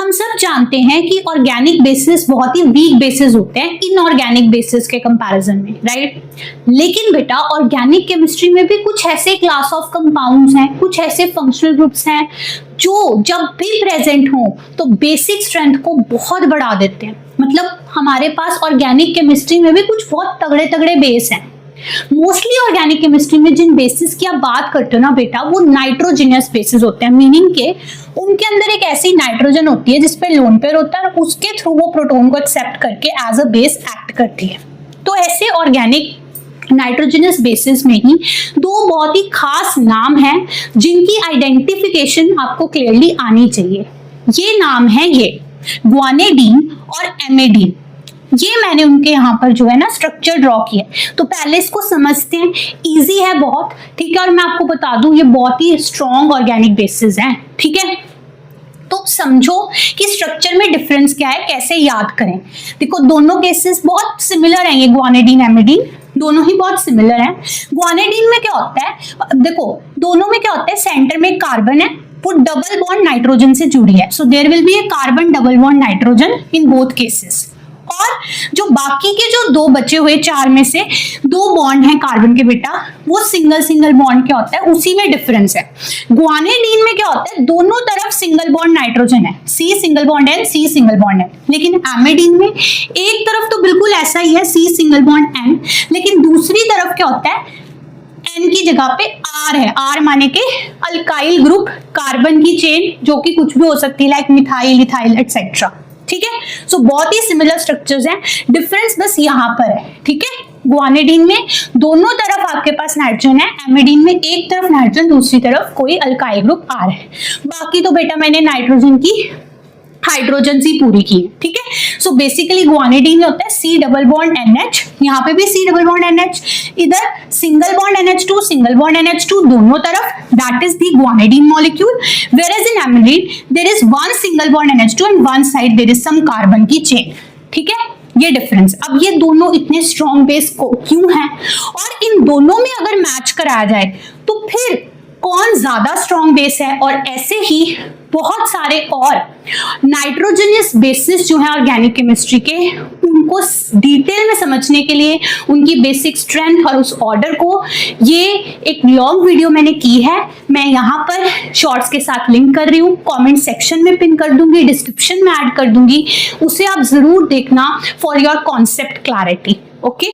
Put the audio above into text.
हम सब जानते हैं कि ऑर्गेनिक बेसिस बहुत ही वीक बेसिस होते हैं इनऑर्गेनिक बेसिस के कंपैरिजन में, राइट। लेकिन बेटा ऑर्गेनिक केमिस्ट्री में भी कुछ ऐसे क्लास ऑफ कंपाउंड्स हैं, कुछ ऐसे फंक्शनल ग्रुप्स हैं जो जब भी प्रेजेंट हो तो बेसिक स्ट्रेंथ को बहुत बढ़ा देते हैं। मतलब हमारे पास ऑर्गेनिक केमिस्ट्री में भी कुछ बहुत तगड़े तगड़े बेस हैं। मोस्टली ऑर्गेनिक केमिस्ट्री में जिन बेसिस की आप बात करते हो ना बेटा, वो नाइट्रोजिनियस बेसिस होते हैं, मीनिंग के उनके अंदर एक ऐसी नाइट्रोजन होती है जिसपे लोन पेयर होता है और उसके थ्रू वो प्रोटॉन को एक्सेप्ट करके एज अ बेस एक्ट करती है। तो ऐसे ऑर्गेनिक नाइट्रोजनस बेसिस में ही दो बहुत ही खास नाम हैं जिनकी आइडेंटिफिकेशन आपको क्लियरली आनी चाहिए। ये नाम है ये ग्वानिडीन और एमिडीन। ये मैंने उनके यहाँ पर जो है ना स्ट्रक्चर ड्रॉ किया है, तो पहले इसको समझते हैं। इजी है बहुत, ठीक है। और मैं आपको बता दूं ये बहुत ही स्ट्रॉन्ग ऑर्गेनिक बेसिस हैं, ठीक है। तो समझो कि स्ट्रक्चर में डिफरेंस क्या है, कैसे याद करें। देखो दोनों केसेस बहुत सिमिलर हैं, ये ग्वानिडीन एमिडीन दोनों ही बहुत सिमिलर हैं। ग्वानिडीन में क्या होता है, देखो दोनों में क्या होता है, सेंटर में कार्बन है, वो डबल बॉन्ड नाइट्रोजन से जुड़ी है, so there will be a carbon double bond nitrogen in both cases. और जो बाकी के जो दो बचे हुए चार में से दो बॉन्ड हैं कार्बन के बेटा, वो सिंगल सिंगल बॉन्ड क्या होता है, उसी में डिफरेंस है। ग्वानिडीन में क्या होता है, दोनों तरफ सिंगल बॉन्ड नाइट्रोजन है, C single bond N, C single bond N. लेकिन एमिडीन में एक तरफ तो बिल्कुल ऐसा ही है, सी सिंगल बॉन्ड एन, लेकिन दूसरी तरफ क्या होता है, एन की जगह पे आर है। आर माने के अल्काइल ग्रुप, कार्बन की चेन जो कि कुछ भी हो सकती है, लाइक मिथाइल, इथाइल एटसेट्रा, ठीक है। सो बहुत ही सिमिलर स्ट्रक्चर्स हैं, डिफरेंस बस यहाँ पर है, ठीक है। ग्वानिडीन में दोनों तरफ आपके पास नाइट्रोजन है, एमिडीन में एक तरफ नाइट्रोजन, दूसरी तरफ कोई अल्काइल ग्रुप आर है। बाकी तो बेटा मैंने नाइट्रोजन की हाइड्रोजन सी पूरी की है, ठीक है। सो बेसिकली ग्वानिडीन में होता है सी डबल बॉन्ड NH, यहाँ पे भी सी डबल बॉन्ड NH, इधर single bond NH2 single bond NH2 दोनों तरफ, that is the guanidine molecule. Whereas in amidine there is one single bond NH2 and one side there is some carbon की chain, ठीक है। ये difference. अब ये दोनों इतने स्ट्रॉन्ग बेस को क्यों हैं, और इन दोनों में अगर मैच कराया जाए तो फिर कौन ज्यादा स्ट्रॉन्ग बेस है, और ऐसे ही बहुत सारे और नाइट्रोजनियस बेसिस जो है ऑर्गेनिक केमिस्ट्री के, उनको डिटेल में समझने के लिए उनकी बेसिक स्ट्रेंथ और उस ऑर्डर को, ये एक लॉन्ग वीडियो मैंने की है। मैं यहाँ पर शॉर्ट्स के साथ लिंक कर रही हूँ, कमेंट सेक्शन में पिन कर दूंगी, डिस्क्रिप्शन में ऐड कर दूंगी, उसे आप जरूर देखना for your concept clarity, okay.